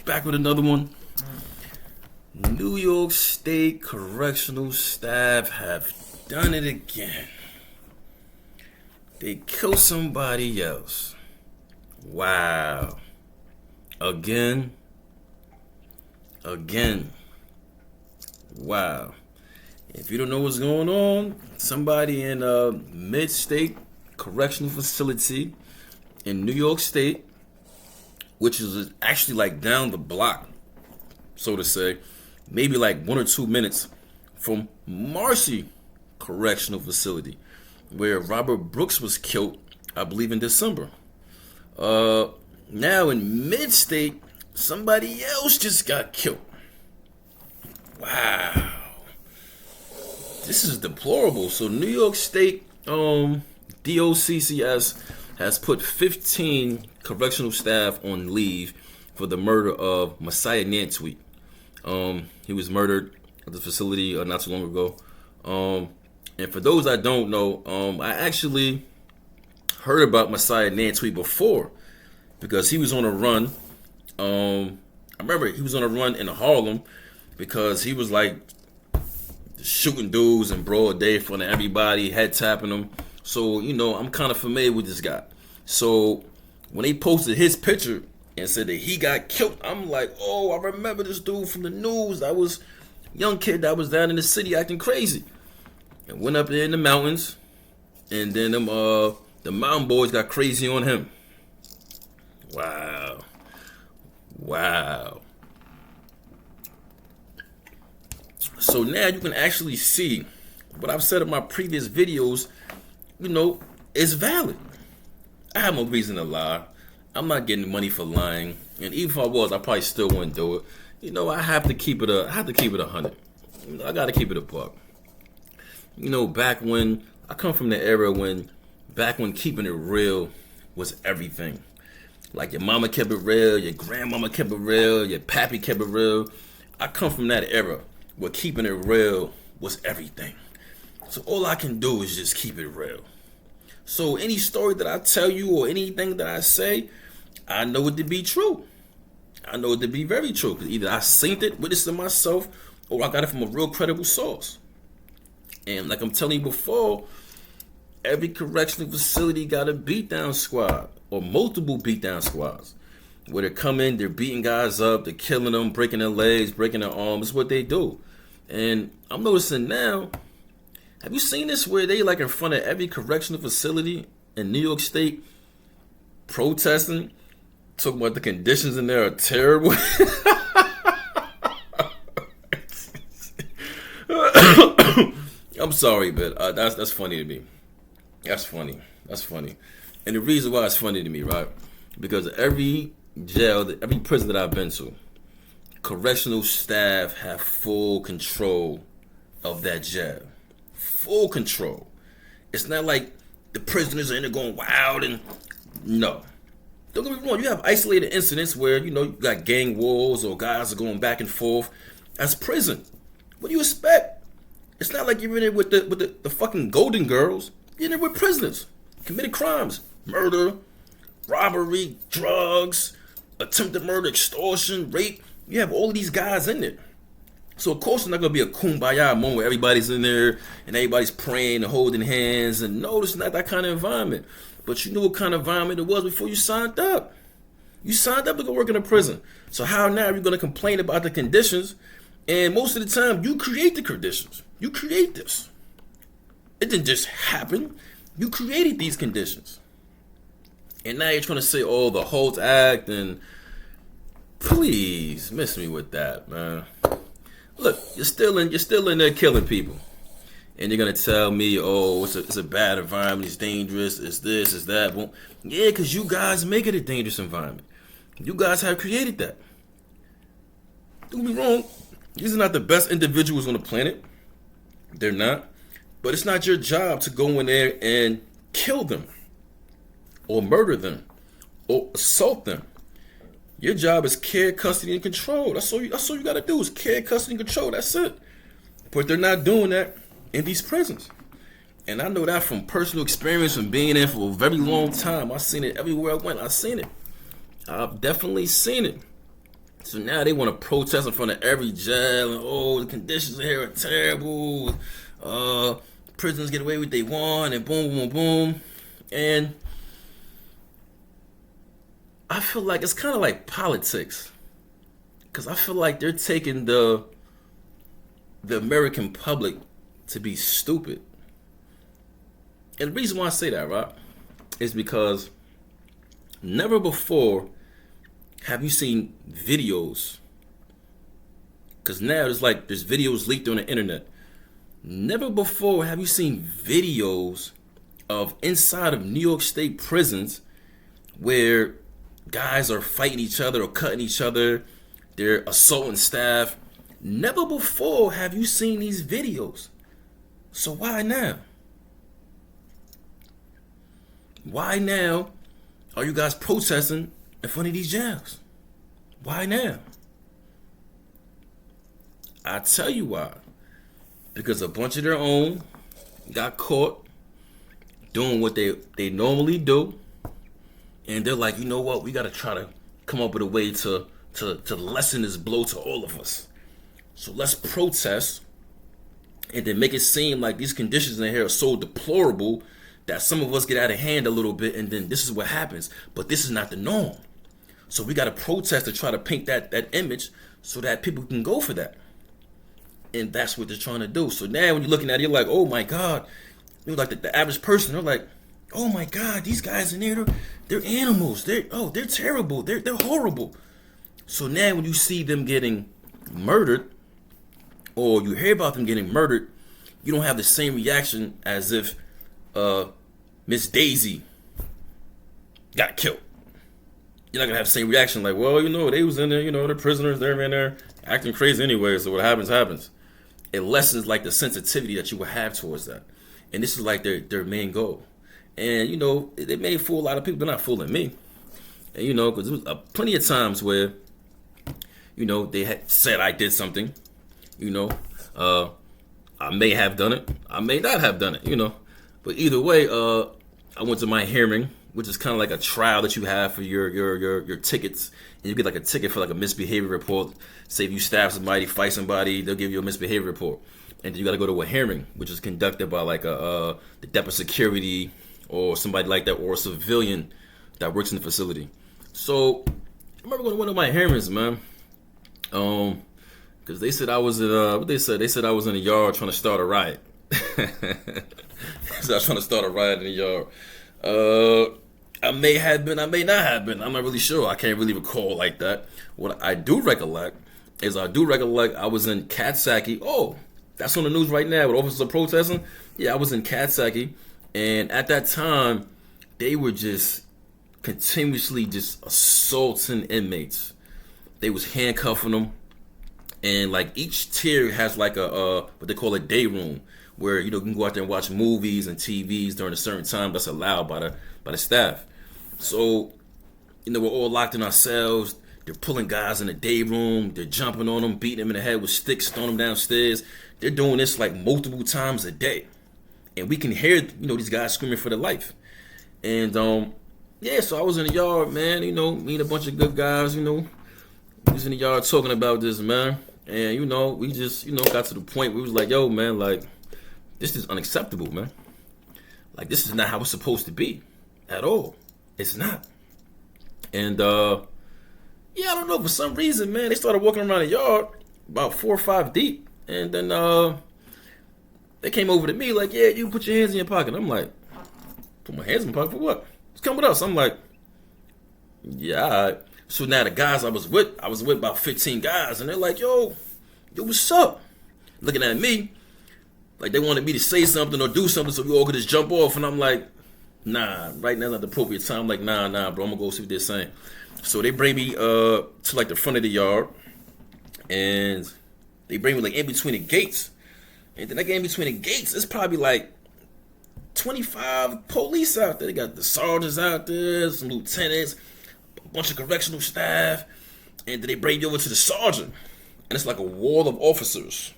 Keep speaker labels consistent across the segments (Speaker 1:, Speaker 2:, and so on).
Speaker 1: Back with another one. New York State correctional staff have done it again. They killed somebody else. Wow. Again. Wow. If you don't know what's going on, somebody in a mid-state correctional facility in New York State, which is actually like down the block, so to say, maybe like 1 or 2 minutes from Marcy Correctional Facility, where Robert Brooks was killed, I believe, in December. Now in mid-state, somebody else just got killed. Wow. This is deplorable. So New York State DOCCS has put 15 correctional staff on leave for the murder of Messiah Nantweet. He was murdered at the facility not too long ago. And for those that don't know, I actually heard about Messiah Nantweet before because he was on a run. I remember he was on a run in Harlem because he was like shooting dudes in broad day in front of everybody, head tapping them. So, you know, I'm kind of familiar with this guy. So when they posted his picture and said that he got killed, I'm like, oh, I remember this dude from the news. I was a young kid that was down in the city acting crazy. And went up there in the mountains, and then the mountain boys got crazy on him. Wow. So now you can actually see what I've said in my previous videos, you know, is valid. I have no reason to lie. I'm not getting money for lying, and even if I was, I probably still wouldn't do it. You know, I have to keep it 100. You know, I gotta keep it a buck. You know, back when I come from the era when keeping it real was everything. Like your mama kept it real, your grandmama kept it real, your pappy kept it real. I come from that era where keeping it real was everything. So all I can do is just keep it real. So any story that I tell you or anything that I say, I know it to be true. I know it to be very true. Because either I seen it, witnessed it myself, or I got it from a real credible source. And like I'm telling you before, every correctional facility got a beatdown squad or multiple beatdown squads where they come in, they're beating guys up, they're killing them, breaking their legs, breaking their arms. It's what they do. And I'm noticing now, have you seen this where they like in front of every correctional facility in New York State protesting, talking about the conditions in there are terrible? I'm sorry, but that's funny to me. That's funny. And the reason why it's funny to me, right? Because every jail, every prison that I've been to, correctional staff have full control of that jail. Full control. It's not like the prisoners are in there going wild and no. Don't get me wrong, you have isolated incidents where, you know, you got gang wars or guys are going back and forth. That's prison. What do you expect? It's not like you're in there with the fucking Golden Girls. You're in there with prisoners. Committed crimes. Murder, robbery, drugs, attempted murder, extortion, rape. You have all of these guys in there. So of course it's not going to be a kumbaya moment where everybody's in there and everybody's praying and holding hands. And no, it's not that kind of environment. But you knew what kind of environment it was before you signed up. You signed up to go work in a prison. So how now are you going to complain about the conditions? And most of the time, you create the conditions. You create this. It didn't just happen. You created these conditions. And now you're trying to say, oh, the Holt Act, and please miss me with that, man. Look, you're still in there killing people. And you're going to tell me, oh, it's a bad environment, it's dangerous, it's this, it's that. Well, yeah, because you guys make it a dangerous environment. You guys have created that. Don't get me wrong. These are not the best individuals on the planet. They're not. But it's not your job to go in there and kill them or murder them or assault them. Your job is care, custody, and control. That's all you got to do is care, custody, and control. That's it. But they're not doing that in these prisons. And I know that from personal experience from being in for a very long time. I've seen it everywhere I went. I've seen it. I've definitely seen it. So now they want to protest in front of every jail. And, oh, the conditions here are terrible. Prisoners get away with what they want, and boom, boom, boom. And I feel like it's kind of like politics, because I feel like they're taking the American public to be stupid. And the reason why I say that, right, is because never before have you seen videos, because now there's videos leaked on the internet. Never before have you seen videos of inside of New York State prisons where guys are fighting each other or cutting each other, they're assaulting staff. Never before have you seen these videos. So why now? Why now are you guys protesting in front of these jails? Why now? I tell you why. Because a bunch of their own got caught doing what they normally do. And they're like, you know what? We got to try to come up with a way to lessen this blow to all of us. So let's protest and then make it seem like these conditions in here are so deplorable that some of us get out of hand a little bit, and then this is what happens. But this is not the norm. So we got to protest to try to paint that image so that people can go for that. And that's what they're trying to do. So now when you're looking at it, you're like, oh my God. You're like the average person, they're like, oh my God, these guys in there, they're animals. They're terrible. They're horrible. So now when you see them getting murdered, or you hear about them getting murdered, you don't have the same reaction as if Miss Daisy got killed. You're not gonna have the same reaction like, well, they was in there, they're prisoners, they're in there acting crazy anyway, so what happens. It lessens like the sensitivity that you would have towards that. And this is like their main goal. And they may fool a lot of people, but not fooling me. And because there was plenty of times where they had said I did something. I may have done it, I may not have done it, but either way, I went to my hearing, which is kind of like a trial that you have for your tickets. And you get like a ticket for like a misbehavior report. Say if you stab somebody, fight somebody, they'll give you a misbehavior report. And then you got to go to a hearing, which is conducted by like the depth of security or somebody like that, or a civilian that works in the facility. So I remember going to one of my hearings, man. Because they said I was in They said I was in the yard trying to start a riot. So I was trying to start a riot in the yard. I may have been, I may not have been. I'm not really sure. I can't really recall like that. What I do recollect is I was in Katsaki. Oh, that's on the news right now with officers are protesting. Yeah, I was in Katsaki, and at that time, they were just continuously just assaulting inmates. They was handcuffing them, and like each tier has like a what they call a day room, where you can go out there and watch movies and TVs during a certain time that's allowed by the staff. So we're all locked in our cells. They're pulling guys in the day room. They're jumping on them, beating them in the head with sticks, throwing them downstairs. They're doing this like multiple times a day, and we can hear these guys screaming for their life. And so I was in the yard, man. Me and a bunch of good guys. We was in the yard talking about this, man. And we just got to the point where we was like, yo, man, like this is unacceptable, man. Like this is not how it's supposed to be at all. It's not. And I don't know, for some reason, man, they started walking around the yard about 4 or 5 deep. And then they came over to me like, yeah, you put your hands in your pocket. I'm like, put my hands in my pocket for what? Just come with us. I'm like, yeah, all right. So now the guys I was with about 15 guys, and they're like, yo, what's up? Looking at me like they wanted me to say something or do something so we all could just jump off. And I'm like, nah, right now's not the appropriate time. I'm like, nah, bro, I'm gonna go see what they're saying. So they bring me to like the front of the yard, and they bring me like in between the gates. And then I get in between the gates, it's probably like 25 police out there. They got the sergeants out there, some lieutenants, a bunch of correctional staff, and then they bring you over to the sergeant, and it's like a wall of officers,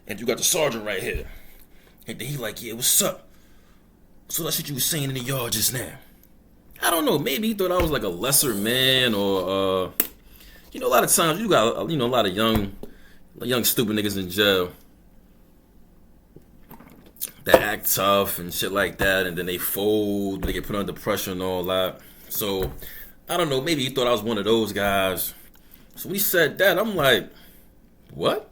Speaker 1: and you got the sergeant right here, and then he like, yeah, what's up? So that's what you was saying in the yard just now. I don't know. Maybe he thought I was like a lesser man, or a lot of times you got a lot of young stupid niggas in jail that act tough and shit like that, and then they fold, they get put under pressure and all that. So I don't know. Maybe he thought I was one of those guys. So when he said that, I'm like, what?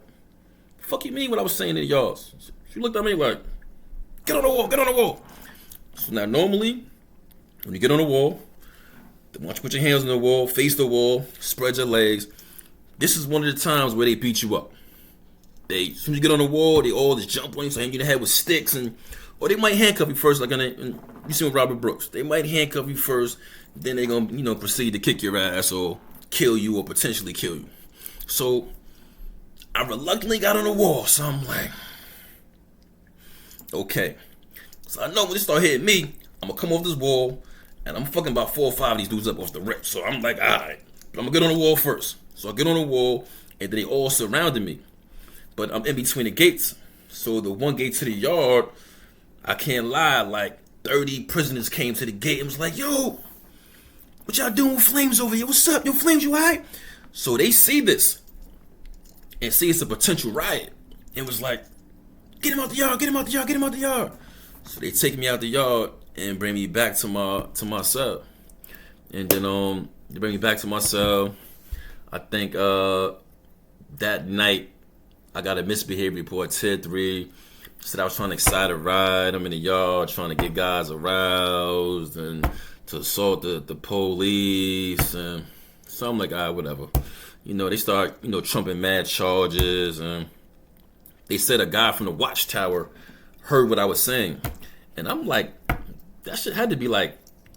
Speaker 1: Fuck you mean what I was saying to y'all? She looked at me like, get on the wall, get on the wall. So now normally, when you get on the wall, I want you to put your hands on the wall, face the wall, spread your legs. This is one of the times where they beat you up. As soon as you get on the wall, they all just jump on you, so hang you in the head with sticks, or they might handcuff you first, like you see with Robert Brooks. They might handcuff you first, then they're gonna proceed to kick your ass or kill you or potentially kill you. So I reluctantly got on the wall, so I'm like, okay. So I know when they start hitting me, I'm gonna come off this wall, and I'm fucking about 4 or 5 of these dudes up off the rip. So I'm like, alright, I'm gonna get on the wall first. So I get on the wall, and then they all surrounded me. But I'm in between the gates. So the one gate to the yard, I can't lie, like 30 prisoners came to the gate and was like, yo, what y'all doing with Flames over here? What's up? Yo, Flames, you alright? So they see this and see it's a potential riot and was like, get him out the yard, get him out the yard, get him out the yard. So they take me out the yard and bring me back to my cell. And then they bring me back to my cell. I think that night I got a misbehavior report, tier 3. Said I was trying to excite a ride. I'm in the yard trying to get guys aroused and to assault the police. And so I'm like, whatever. They start, trumping mad charges. And they said a guy from the watchtower heard what I was saying. And I'm like, that shit had to be like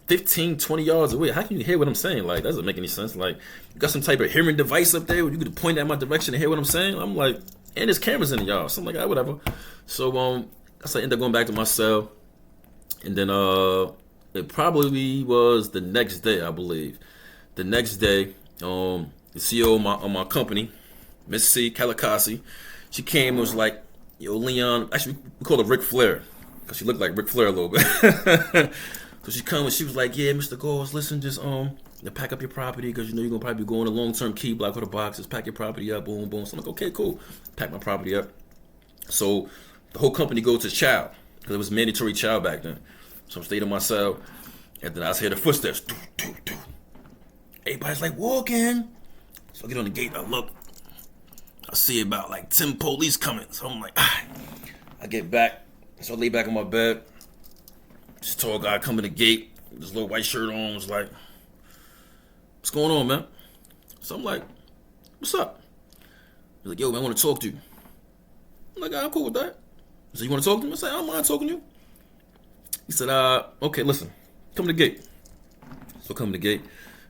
Speaker 1: 15, 20 yards away. How can you hear what I'm saying? Like, that doesn't make any sense. Like, you got some type of hearing device up there where you could point at my direction and hear what I'm saying? I'm like, and there's cameras in the yard. So I'm like, whatever. So I ended up going back to my cell. And then it probably was the next day, I believe. The next day, the CEO of my company, Miss C. Kalikasi, she came and was like, yo, Leon, actually we called her Ric Flair, because she looked like Ric Flair a little bit. So she come and she was like, yeah, Mr. Gauls, listen, just pack up your property, because you're gonna probably be going to long-term key block with the boxes. Pack your property up, boom, boom. So I'm like, okay, cool. Pack my property up. So the whole company goes to chow, because it was mandatory chow back then. So I'm staying in my cell, and then I hear the footsteps. Doo, doo, doo. Everybody's like, walking. So I get on the gate, I look. I see about like 10 police coming. So I'm like, I get back. So I lay back on my bed. This tall guy come in the gate, this little white shirt on, was like, what's going on, man? So I'm like, what's up? He's like, yo, man, I want to talk to you. I'm like, I'm cool with that. He said, you want to talk to me? I said, I don't mind talking to you. He said, okay, listen, come to the gate. So come to the gate.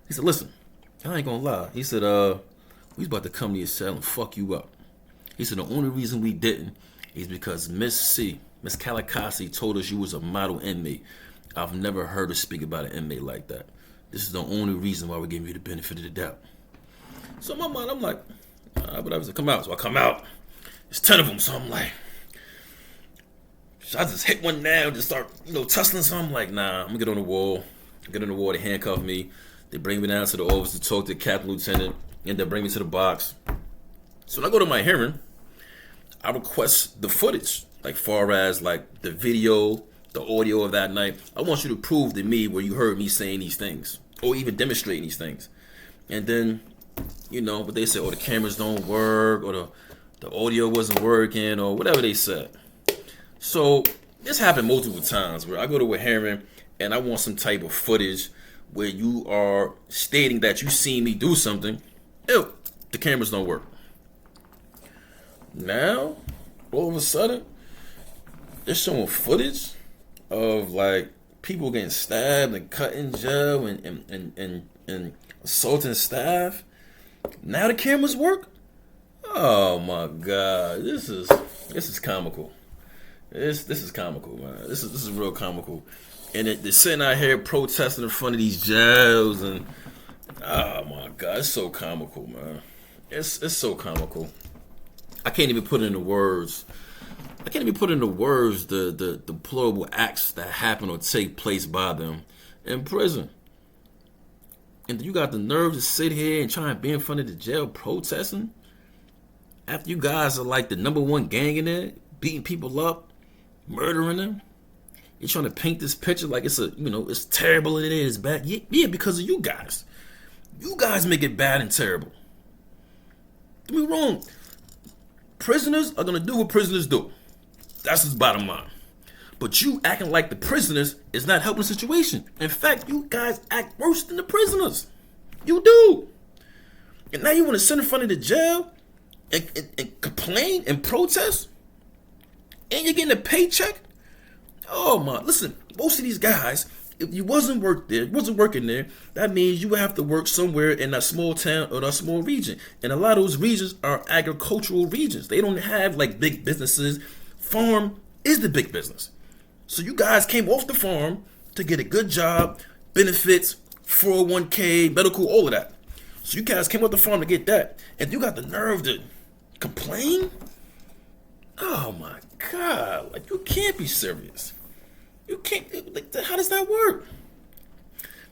Speaker 1: He said, listen, I ain't gonna lie. He said, we was about to come to your cell and fuck you up. He said, the only reason we didn't is because Miss Kalikasi told us you was a model inmate. I've never heard her speak about an inmate like that. This is the only reason why we're giving you the benefit of the doubt. So in my mind, I'm like, whatever. So come out. So I come out. There's 10 of them. So I'm like, should I just hit one now and just start, tussling? So I'm like, nah, I'm gonna get on the wall. Get on the wall. They handcuff me. They bring me down to the office to talk to the captain lieutenant, and then bring me to the box. So when I go to my hearing, I request the footage, like far as like the video, the audio of that night. I want you to prove to me where you heard me saying these things, or even demonstrating these things. And then, but they said, the cameras don't work, or the audio wasn't working, or whatever they said. So this happened multiple times where I go to a hearing and I want some type of footage where you are stating that you seen me do something. Ew, the cameras don't work. Now, all of a sudden, they're showing footage of like people getting stabbed and cut in jail and assaulting staff. Now the cameras work? Oh my God, this is comical. This is comical, man. This is real comical. And they're sitting out here protesting in front of these jails, and oh my God, it's so comical, man. It's so comical. I can't even put into words. The deplorable acts that happen or take place by them in prison. And you got the nerve to sit here and try and be in front of the jail protesting after you guys are like the #1 gang in there, beating people up, murdering them. You're trying to paint this picture like it's it's terrible and it is bad. Yeah, because of you guys. You guys make it bad and terrible. Don't get me wrong. Prisoners are gonna do what prisoners do. That's his bottom line. But you acting like the prisoners is not helping the situation. In fact, you guys act worse than the prisoners. You do. And now you want to sit in front of the jail and complain and protest? And you're getting a paycheck? Oh my, listen, most of these guys, if you wasn't working there, that means you would have to work somewhere in that small town or that small region. And a lot of those regions are agricultural regions. They don't have like big businesses. Farm is the big business. So you guys came off the farm to get a good job, benefits, 401k, medical, all of that. So you guys came off the farm to get that. And you got the nerve to complain? Oh my God, like you can't be serious. You can't, like, how does that work?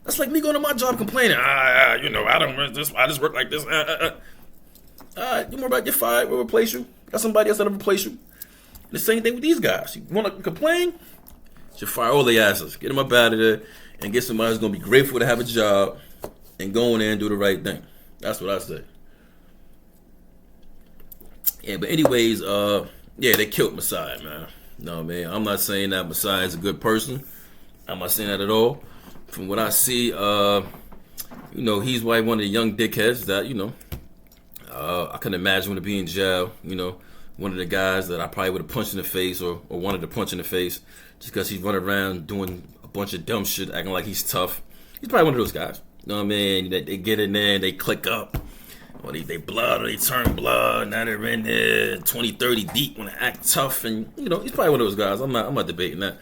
Speaker 1: That's like me going to my job complaining, I just work like this. You more about get fired, we'll replace you. Got somebody else that'll replace you. The same thing with these guys. You want to complain? Should fire all their asses. Get them up out of there and get somebody who's going to be grateful to have a job and go in there and do the right thing. That's what I say. Yeah, but anyways, they killed Messiah, man. No, man, I'm not saying that Messiah is a good person. I'm not saying that at all. From what I see, he's like one of the young dickheads that, I couldn't imagine to be in jail, one of the guys that I probably would have punched in the face or wanted to punch in the face just because he's running around doing a bunch of dumb shit, acting like he's tough. He's probably one of those guys. You know what I mean? They get in there and they click up. Or they blood or they turn blood. Now they're in there 20, 30 deep when they act tough. And, he's probably one of those guys. I'm not debating that.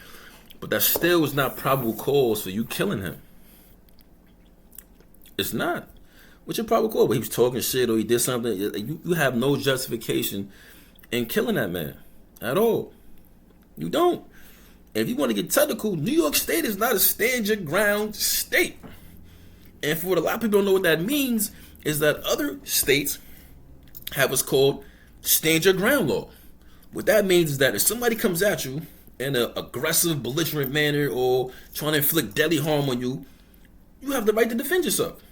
Speaker 1: But that still is not probable cause for you killing him. It's not. What's your probable cause? But he was talking shit or he did something. You have no justification in killing that man at all. You don't. And if you want to get technical, New York State is not a stand your ground state. And for what a lot of people don't know what that means is that other states have what's called stand your ground law. What that means is that if somebody comes at you in an aggressive, belligerent manner or trying to inflict deadly harm on you, you have the right to defend yourself.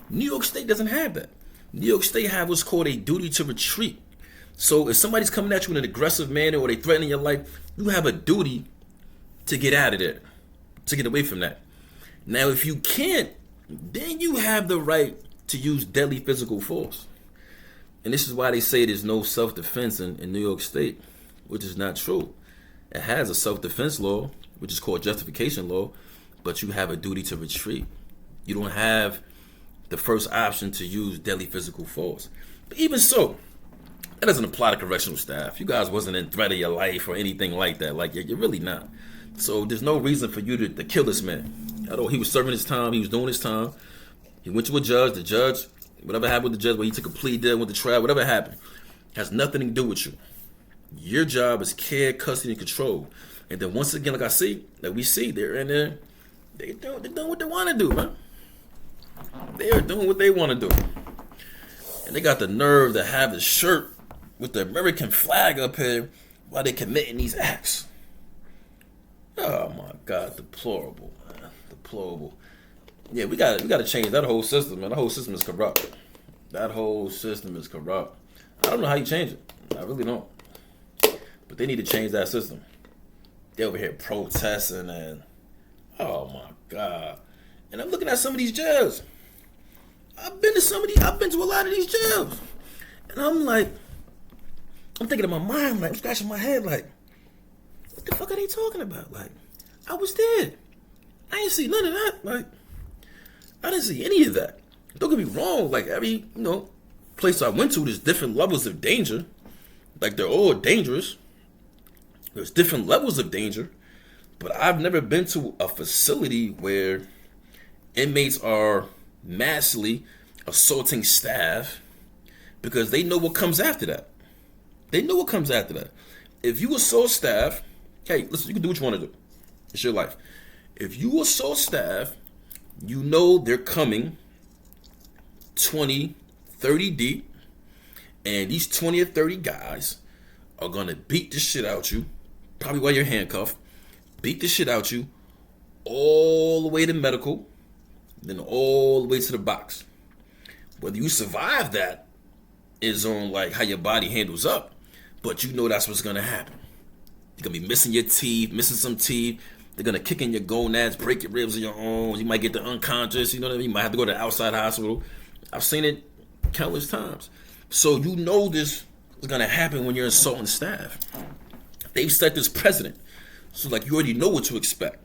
Speaker 1: New York State doesn't have that. New York State have what's called a duty to retreat. So if somebody's coming at you in an aggressive manner or they threatening your life, you have a duty to get out of there, to get away from that. Now, if you can't, then you have the right to use deadly physical force. And this is why they say there's no self-defense in New York State, which is not true. It has a self-defense law, which is called justification law, but you have a duty to retreat. You don't have the first option to use deadly physical force. But even so, that doesn't apply to correctional staff. You guys wasn't in threat of your life or anything like that. Like, you're really not. So there's no reason for you to kill this man. I know he was serving his time. He was doing his time. He went to a judge. The judge, whatever happened with the judge, where he took a plea deal, went to trial, whatever happened, has nothing to do with you. Your job is care, custody, and control. And then once again, we see, they're in there. They're doing what they want to do, man. They are doing what they want to do. And they got the nerve to have the shirt with the American flag up here while they're committing these acts. Oh my God, deplorable, man. Deplorable. Yeah, we got to change that whole system, man. The whole system is corrupt. That whole system is corrupt. I don't know how you change it. I really don't. But they need to change that system. They over here protesting and oh my God. And I'm looking at some of these jails. I've been to a lot of these jails. And I'm thinking in my mind, like, I'm scratching my head, like, what the fuck are they talking about? Like, I was there. I didn't see none of that. Like, I didn't see any of that. Don't get me wrong. Like, every, place I went to, there's different levels of danger. Like, they're all dangerous. There's different levels of danger. But I've never been to a facility where inmates are massively assaulting staff because they know what comes after that. They know what comes after that. If you assault staff, hey, listen, you can do what you want to do. It's your life. If you assault staff, you know they're coming 20, 30 deep, and these 20 or 30 guys are gonna beat the shit out you, probably while you're handcuffed, beat the shit out you, all the way to medical, then all the way to the box. Whether you survive that is on like how your body handles up, but you know that's what's gonna happen. You're gonna be missing your teeth, missing some teeth. They're gonna kick in your gonads, break your ribs of your own. You might get the unconscious. You know what I mean? You might have to go to the outside hospital. I've seen it countless times. So you know this is gonna happen when you're assaulting staff. They've set this precedent, so like you already know what to expect.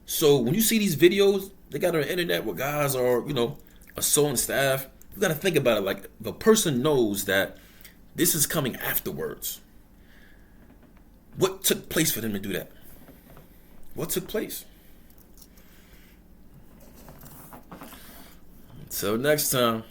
Speaker 1: So when you see these videos they got on the internet where guys are, assaulting staff, you got to think about it like if a person knows that this is coming afterwards. What took place for them to do that? What took place? Until next time.